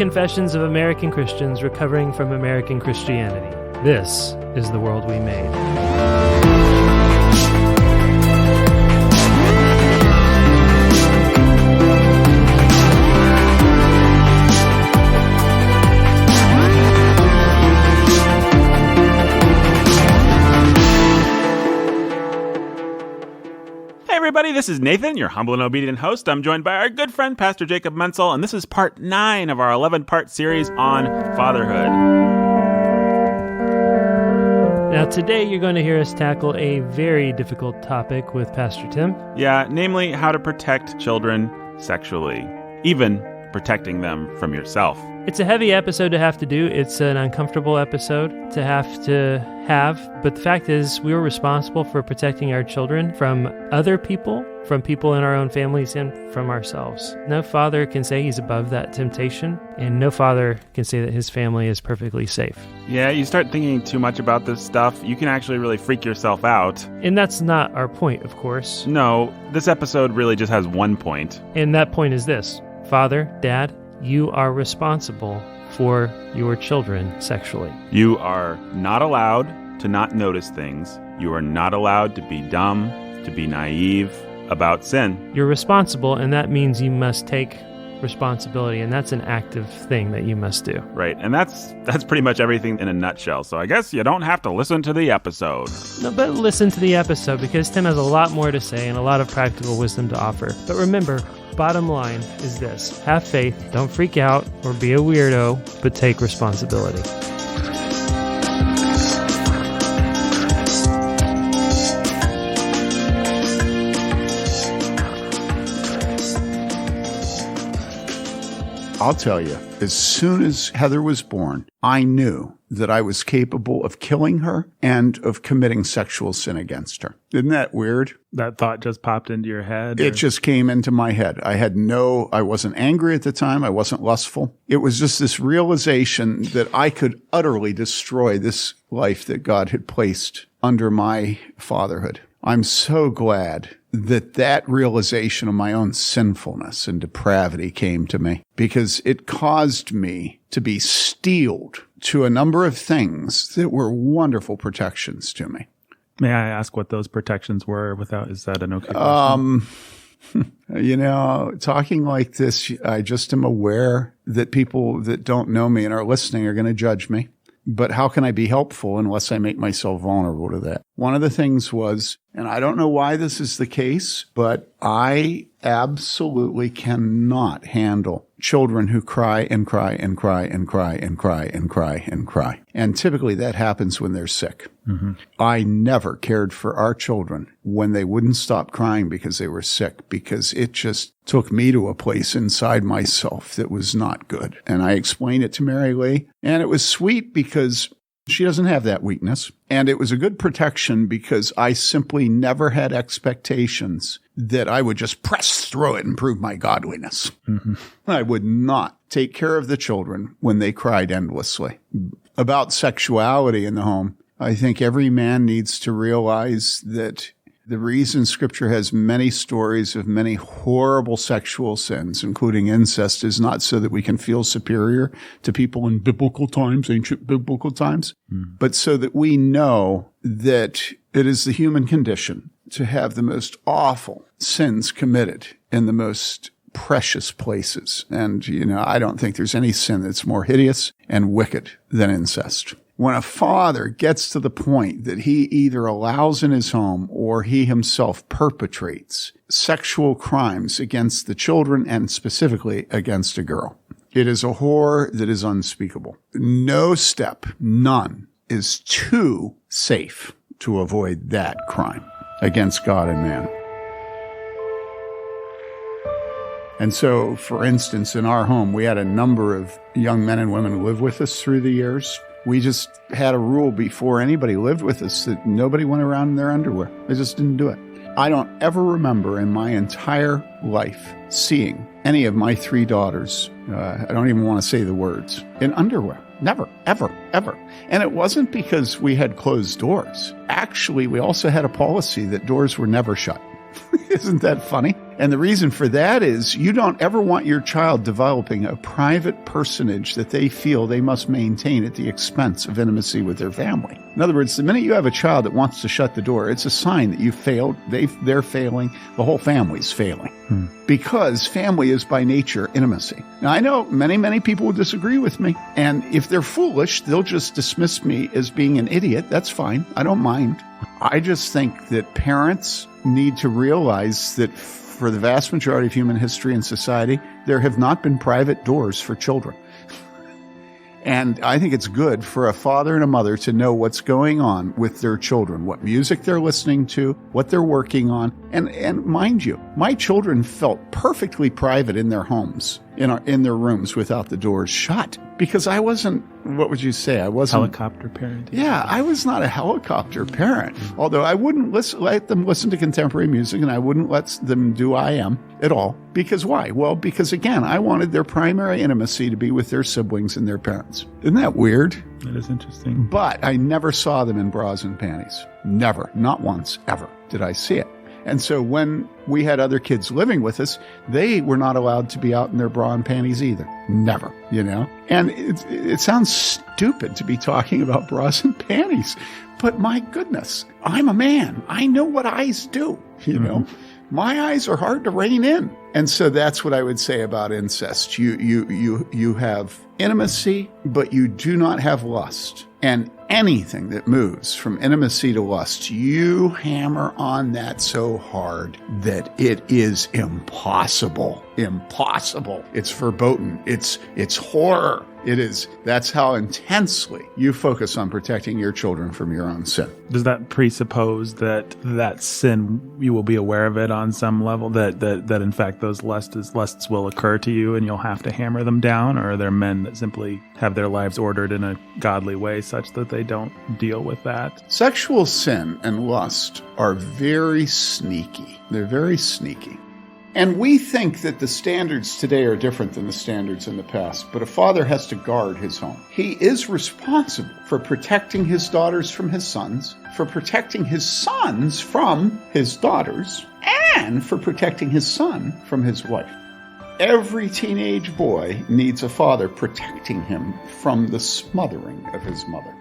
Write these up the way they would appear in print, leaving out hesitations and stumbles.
confessions of American Christians recovering from American Christianity. This is the world we made. Everybody, this is Nathan, your humble and obedient host. I'm joined by our good friend, Pastor Jacob Menzel, and this is part 9 of our 11-part series on fatherhood. Now, today you're going to hear us tackle a very difficult topic with Pastor Tim. Yeah, namely how to protect children sexually, even protecting them from yourself. It's a heavy episode to have to do. It's an uncomfortable episode to have, but the fact is we were responsible for protecting our children from other people, from people in our own families, and from ourselves. No father can say he's above that temptation, and no father can say that his family is perfectly safe. Yeah, you start thinking too much about this stuff, you can actually really freak yourself out. And that's not our point, of course. No, this episode really just has one point. And that point is this: Father, Dad, you are responsible for your children sexually. You are not allowed to not notice things. You are not allowed to be dumb, to be naive about sin. You're responsible, and that means you must take responsibility, and that's an active thing that you must do. Right, and that's pretty much everything in a nutshell, so I guess you don't have to listen to the episode. No, but listen to the episode, because Tim has a lot more to say and a lot of practical wisdom to offer. But remember, bottom line is this: have faith, don't freak out or be a weirdo, but take responsibility. I'll tell you, as soon as Heather was born, I knew that I was capable of killing her and of committing sexual sin against her. Isn't that weird? That thought just popped into your head? It just came into my head. I wasn't angry at the time. I wasn't lustful. It was just this realization that I could utterly destroy this life that God had placed under my fatherhood. I'm so glad that realization of my own sinfulness and depravity came to me, because it caused me to be steeled to a number of things that were wonderful protections to me. May I ask what those protections were is that an okay question? Talking like this, I just am aware that people that don't know me and are listening are going to judge me. But how can I be helpful unless I make myself vulnerable to that? One of the things was, and I don't know why this is the case, but I absolutely cannot handle children who cry and cry and cry and cry and cry and cry and cry. And typically that happens when they're sick. Mm-hmm. I never cared for our children when they wouldn't stop crying because they were sick, because it just took me to a place inside myself that was not good. And I explained it to Mary Lee, and it was sweet because she doesn't have that weakness. And it was a good protection because I simply never had expectations that I would just press through it and prove my godliness. Mm-hmm. I would not take care of the children when they cried endlessly. About sexuality in the home, I think every man needs to realize that the reason Scripture has many stories of many horrible sexual sins, including incest, is not so that we can feel superior to people in biblical times, ancient biblical times, but so that we know that it is the human condition to have the most awful sins committed in the most precious places. And, I don't think there's any sin that's more hideous and wicked than incest. When a father gets to the point that he either allows in his home or he himself perpetrates sexual crimes against the children and specifically against a girl, it is a horror that is unspeakable. No step, none, is too safe to avoid that crime against God and man. And so, for instance, in our home, we had a number of young men and women live with us through the years. We just had a rule before anybody lived with us that nobody went around in their underwear. They just didn't do it. I don't ever remember in my entire life seeing any of my 3 daughters, I don't even want to say the words, in underwear. Never, ever, ever. And it wasn't because we had closed doors. Actually, we also had a policy that doors were never shut. Isn't that funny? And the reason for that is you don't ever want your child developing a private personage that they feel they must maintain at the expense of intimacy with their family. In other words, the minute you have a child that wants to shut the door, it's a sign that you failed, they're failing, the whole family's failing. Because family is by nature intimacy. Now, I know many, many people will disagree with me. And if they're foolish, they'll just dismiss me as being an idiot. That's fine. I don't mind. I just think that parents need to realize that for the vast majority of human history and society, there have not been private doors for children. And I think it's good for a father and a mother to know what's going on with their children, what music they're listening to, what they're working on. And mind you, my children felt perfectly private in their homes, in their rooms without the doors shut. Because I wasn't, what would you say? I wasn't... Helicopter parent. Yeah, I was not a helicopter parent. Although I wouldn't let them listen to contemporary music, and I wouldn't let them do IM at all. Because why? Well, because again, I wanted their primary intimacy to be with their siblings and their parents. Isn't that weird? That is interesting. But I never saw them in bras and panties. Never. Not once, ever did I see it. And so when we had other kids living with us, they were not allowed to be out in their bra and panties either. Never, And it sounds stupid to be talking about bras and panties, but my goodness, I'm a man. I know what eyes do, My eyes are hard to rein in. And so that's what I would say about incest. You have intimacy, but you do not have lust. And anything that moves from intimacy to lust, you hammer on that so hard that it is impossible. Impossible. It's verboten. It's horror. It is. That's how intensely you focus on protecting your children from your own sin. Does that presuppose that sin, you will be aware of it on some level, that in fact those lusts will occur to you and you'll have to hammer them down? Or are there men that simply have their lives ordered in a godly way such that they don't deal with that? Sexual sin and lust are very sneaky. They're very sneaky. And we think that the standards today are different than the standards in the past, but a father has to guard his home. He is responsible for protecting his daughters from his sons, for protecting his sons from his daughters, and for protecting his son from his wife. Every teenage boy needs a father protecting him from the smothering of his mother.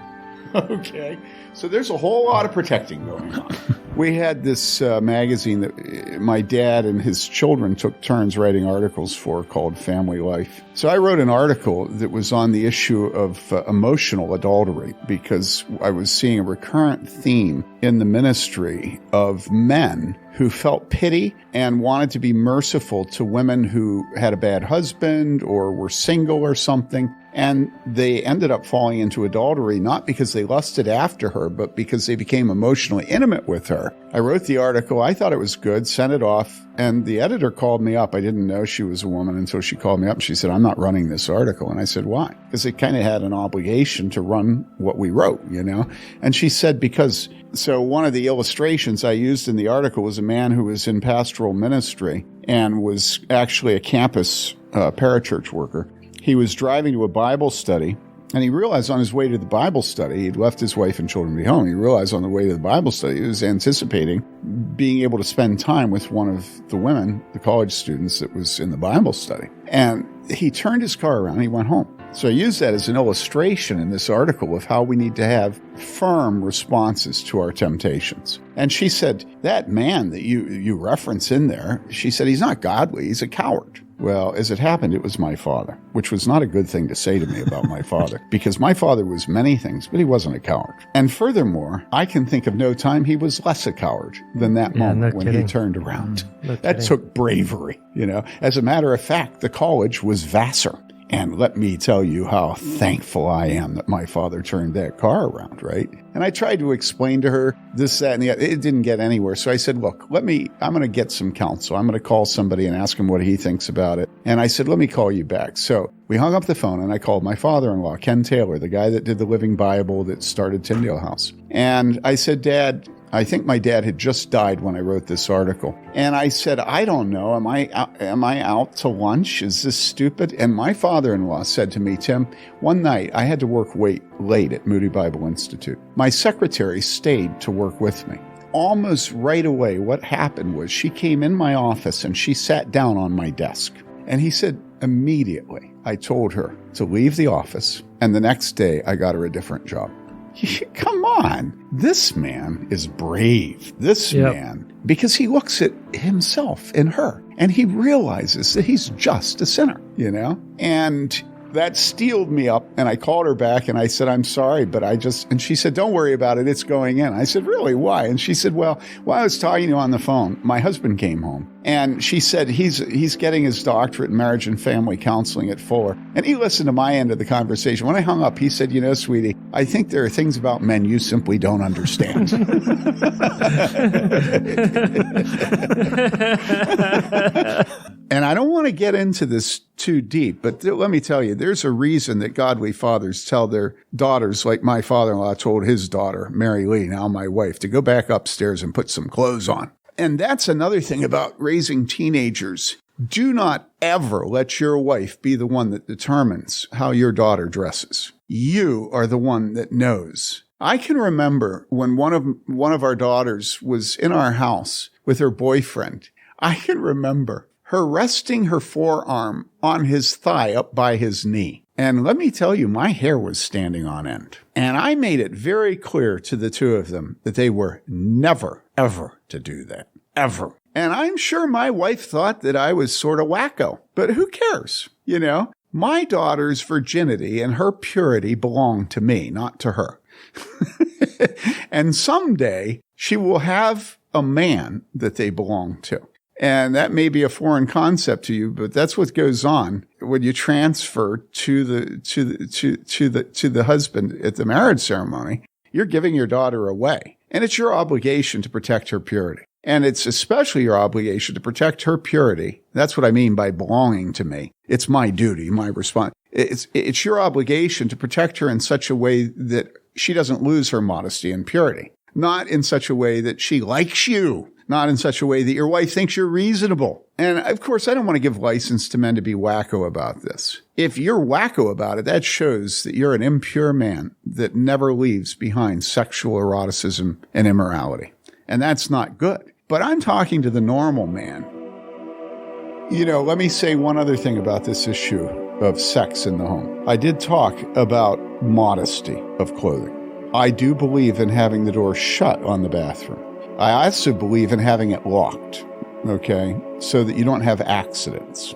Okay, so there's a whole lot of protecting going on. We had this magazine that my dad and his children took turns writing articles for called Family Life. So I wrote an article that was on the issue of emotional adultery because I was seeing a recurrent theme in the ministry of men who felt pity and wanted to be merciful to women who had a bad husband or were single or something. And they ended up falling into adultery, not because they lusted after her, but because they became emotionally intimate with her. I wrote the article. I thought it was good, sent it off, and the editor called me up. I didn't know she was a woman until she called me up. She said, "I'm not running this article." And I said, "Why?" Because it kind of had an obligation to run what we wrote, And she said, so one of the illustrations I used in the article was a man who was in pastoral ministry and was actually a campus parachurch worker. He was driving to a Bible study, and he realized on his way to the Bible study, he'd left his wife and children to be home. He realized on the way to the Bible study, he was anticipating being able to spend time with one of the women, the college students that was in the Bible study. And he turned his car around and he went home. So I use that as an illustration in this article of how we need to have firm responses to our temptations. And she said, that man that you reference in there, she said, he's not godly, he's a coward. Well, as it happened, it was my father, which was not a good thing to say to me about my father, because my father was many things, but he wasn't a coward. And furthermore, I can think of no time he was less a coward than that moment when he turned around. That took bravery, As a matter of fact, the college was Vassar. And let me tell you how thankful I am that my father turned that car around, right? And I tried to explain to her this, that, and the other. It didn't get anywhere. So I said, look, I'm going to get some counsel. I'm going to call somebody and ask him what he thinks about it. And I said, let me call you back. So we hung up the phone and I called my father-in-law, Ken Taylor, the guy that did the Living Bible that started Tyndale House. And I said, Dad, I think my dad had just died when I wrote this article. And I said, I don't know. Am I out to lunch? Is this stupid? And my father-in-law said to me, Tim, one night I had to work late at Moody Bible Institute. My secretary stayed to work with me. almost right away, what happened was she came in my office and she sat down on my desk. And he said, immediately, I told her to leave the office. And the next day, I got her a different job. Come on. This man is brave. This man, because he looks at himself in her and he realizes that he's just a sinner, and that steeled me up. And I called her back and I said, I'm sorry, but and she said, don't worry about it. It's going in. I said, really? Why? And she said, well, while I was talking to you on the phone, my husband came home and she said, he's getting his doctorate in marriage and family counseling at Fuller. And he listened to my end of the conversation. When I hung up, he said, sweetie, I think there are things about men you simply don't understand. And I don't want to get into this too deep, but let me tell you, there's a reason that godly fathers tell their daughters, like my father-in-law told his daughter, Mary Lee, now my wife, to go back upstairs and put some clothes on. And that's another thing about raising teenagers. Do not ever let your wife be the one that determines how your daughter dresses. You are the one that knows. I can remember when one of our daughters was in our house with her boyfriend. I can remember her resting her forearm on his thigh up by his knee. And let me tell you, my hair was standing on end. And I made it very clear to the two of them that they were never, ever to do that. Ever. And I'm sure my wife thought that I was sort of wacko. But who cares? My daughter's virginity and her purity belong to me, not to her. And someday she will have a man that they belong to. And that may be a foreign concept to you, but that's what goes on when you transfer to the husband at the marriage ceremony. You're giving your daughter away, and it's your obligation to protect her purity. And it's especially your obligation to protect her purity. That's what I mean by belonging to me. It's my duty, my response. It's your obligation to protect her in such a way that she doesn't lose her modesty and purity. Not in such a way that she likes you. Not in such a way that your wife thinks you're reasonable. And of course, I don't want to give license to men to be wacko about this. If you're wacko about it, that shows that you're an impure man that never leaves behind sexual eroticism and immorality. And that's not good. But I'm talking to the normal man. Let me say one other thing about this issue of sex in the home. I did talk about modesty of clothing. I do believe in having the door shut on the bathroom. I also believe in having it locked, so that you don't have accidents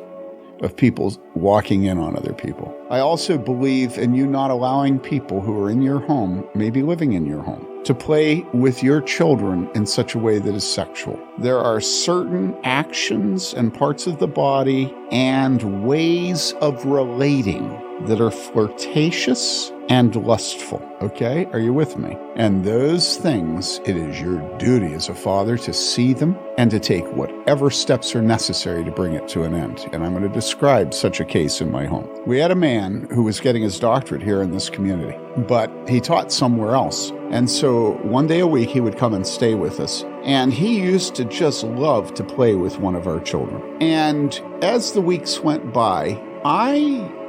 of people walking in on other people. I also believe in you not allowing people who are in your home, maybe living in your home, to play with your children in such a way that is sexual. There are certain actions and parts of the body and ways of relating that are flirtatious and lustful. Okay? Are you with me? And those things, it is your duty as a father to see them and to take whatever steps are necessary to bring it to an end. And I'm going to describe such a case in my home. We had a man who was getting his doctorate here in this community, but he taught somewhere else. And so one day a week, he would come and stay with us. And he used to just love to play with one of our children. And as the weeks went by,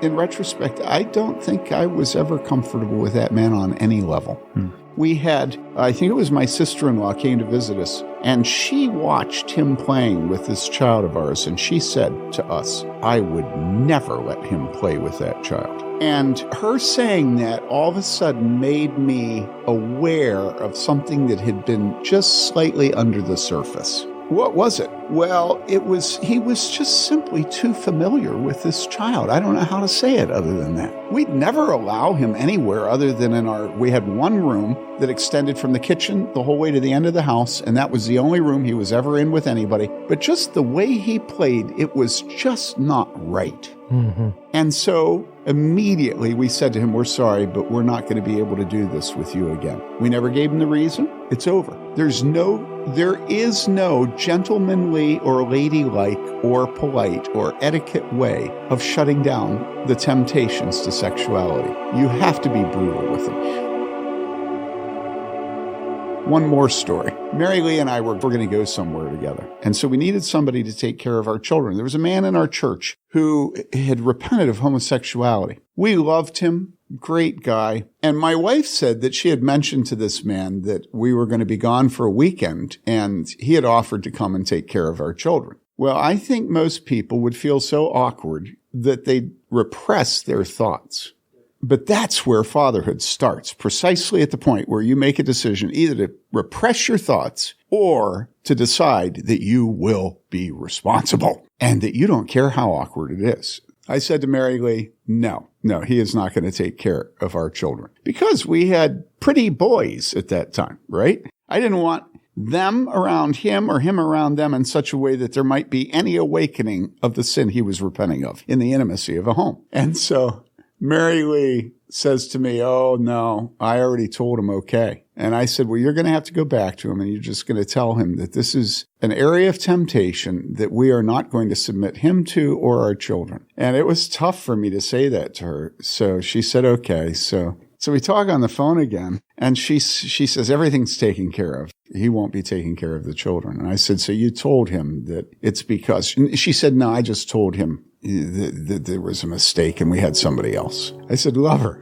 in retrospect, I don't think I was ever comfortable with that man on any level. We had, I think it was my sister-in-law came to visit us, and she watched him playing with this child of ours, and she said to us, I would never let him play with that child. And her saying that all of a sudden made me aware of something that had been just slightly under the surface. What was it? Well, he was just simply too familiar with this child. I don't know how to say it other than that. We'd never allow him anywhere other than we had one room that extended from the kitchen the whole way to the end of the house, and that was the only room he was ever in with anybody. But just the way he played, it was just not right. Mm-hmm. And so immediately we said to him, we're sorry, but we're not going to be able to do this with you again. We never gave him the reason. It's over. There is no gentlemanly or ladylike or polite or etiquette way of shutting down the temptations to sexuality. You have to be brutal with them. One more story. Mary Lee and I were going to go somewhere together. And so we needed somebody to take care of our children. There was a man in our church who had repented of homosexuality. We loved him. Great guy. And my wife said that she had mentioned to this man that we were going to be gone for a weekend, and he had offered to come and take care of our children. Well, I think most people would feel so awkward that they'd repress their thoughts. But that's where fatherhood starts, precisely at the point where you make a decision either to repress your thoughts or to decide that you will be responsible and that you don't care how awkward it is. I said to Mary Lee, no, he is not going to take care of our children because we had pretty boys at that time, right? I didn't want them around him or him around them in such a way that there might be any awakening of the sin he was repenting of in the intimacy of a home. And so Mary Lee says to me, oh, no, I already told him okay. And I said, well, you're going to have to go back to him and you're just going to tell him that this is an area of temptation that we are not going to submit him to or our children. And it was tough for me to say that to her. So she said, okay. So we talk on the phone again, and she says, everything's taken care of. He won't be taking care of the children. And I said, so you told him that it's because, and she said, no, I just told him that there was a mistake and we had somebody else. I said, lover.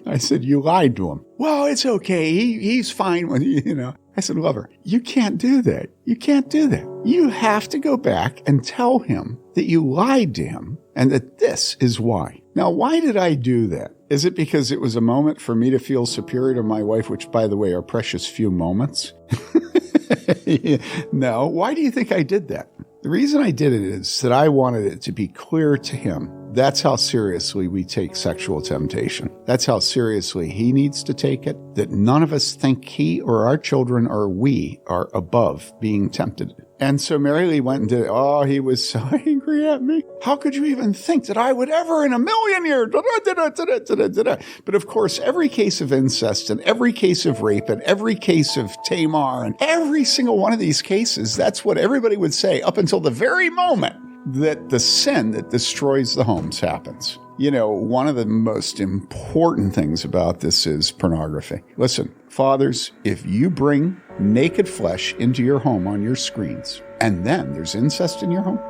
I said, you lied to him. Well, it's okay. He's fine when I said, lover, you can't do that. You can't do that. You have to go back and tell him that you lied to him and that this is why. Now, why did I do that? Is it because it was a moment for me to feel superior to my wife, which, by the way, are precious few moments? No. Why do you think I did that? The reason I did it is that I wanted it to be clear to him. That's how seriously we take sexual temptation. That's how seriously he needs to take it, that none of us think he or our children or we are above being tempted. And so Mary Lee went and did it. Oh, he was so angry at me. How could you even think that I would ever in a million years? But of course, every case of incest and every case of rape and every case of Tamar and every single one of these cases, that's what everybody would say up until the very moment that the sin that destroys the homes happens. One of the most important things about this is pornography. Listen, fathers, if you bring naked flesh into your home on your screens, and then there's incest in your home,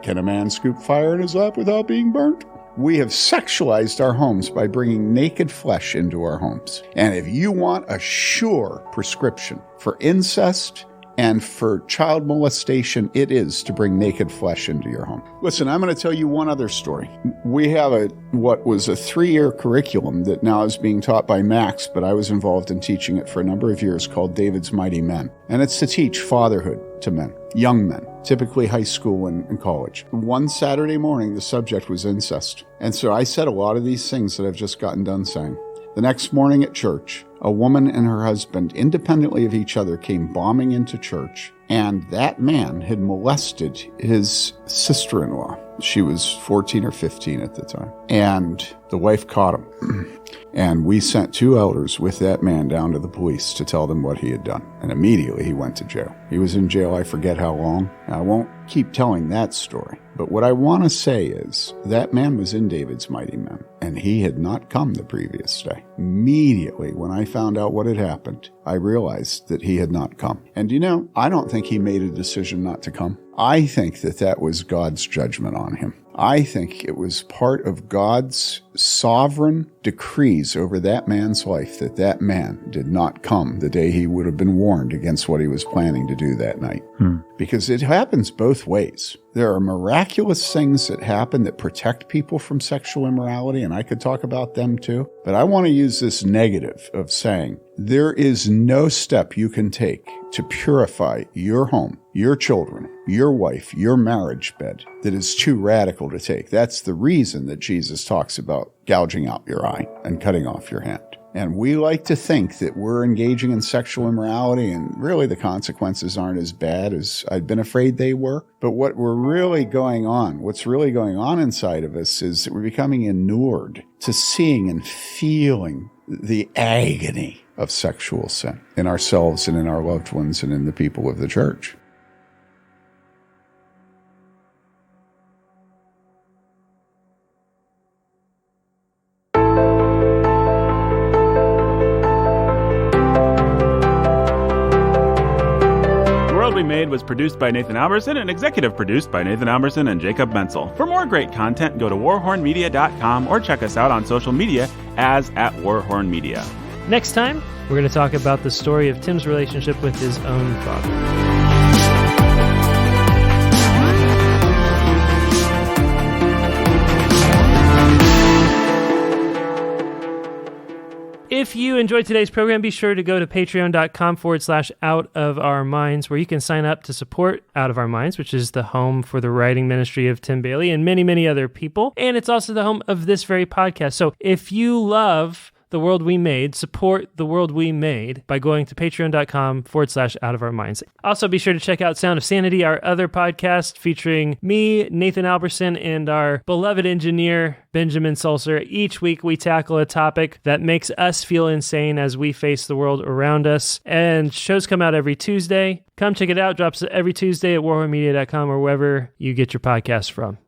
can a man scoop fire in his lap without being burnt? We have sexualized our homes by bringing naked flesh into our homes. And if you want a sure prescription for incest and for child molestation, it is to bring naked flesh into your home. Listen, I'm going to tell you one other story. We have what was a 3-year curriculum that now is being taught by Max, but I was involved in teaching it for a number of years, called David's Mighty Men. And it's to teach fatherhood to men, young men, typically high school and college. One Saturday morning, the subject was incest. And so I said a lot of these things that I've just gotten done saying. The next morning at church, a woman and her husband, independently of each other, came bombing into church, and that man had molested his sister-in-law. She was 14 or 15 at the time, and the wife caught him. And we sent 2 elders with that man down to the police to tell them what he had done. And immediately he went to jail. He was in jail, I forget how long. I won't keep telling that story. But what I want to say is that man was in David's Mighty Men, and he had not come the previous day. Immediately when I found out what had happened, I realized that he had not come. And I don't think he made a decision not to come. I think that was God's judgment on him. I think it was part of God's sovereign decrees over that man's life that man did not come the day he would have been warned against what he was planning to do that night. Because it happens both ways. There are miraculous things that happen that protect people from sexual immorality, and I could talk about them too. But I want to use this negative of saying there is no step you can take to purify your home, your children, your wife, your marriage bed that is too radical to take. That's the reason that Jesus talks about gouging out your eye and cutting off your hand. And we like to think that we're engaging in sexual immorality, and really the consequences aren't as bad as I'd been afraid they were. But what's really going on inside of us is that we're becoming inured to seeing and feeling the agony of sexual sin in ourselves and in our loved ones and in the people of the church. World We Made was produced by Nathan Alberson and executive produced by Nathan Alberson and Jacob Menzel. For more great content, go to warhornmedia.com or check us out on social media as @warhornmedia. Next time, we're going to talk about the story of Tim's relationship with his own father. If you enjoyed today's program, be sure to go to patreon.com/Out of Our Minds, where you can sign up to support Out of Our Minds, which is the home for the writing ministry of Tim Bayly and many, many other people. And it's also the home of this very podcast. So if you love The World We Made, support The World We Made by going to patreon.com/Out of Our Minds. Also, be sure to check out Sound of Sanity, our other podcast featuring me, Nathan Alberson, and our beloved engineer, Benjamin Sulzer. Each week, we tackle a topic that makes us feel insane as we face the world around us. And shows come out every Tuesday. Come check it out. Drops every Tuesday at warhornmedia.com or wherever you get your podcasts from.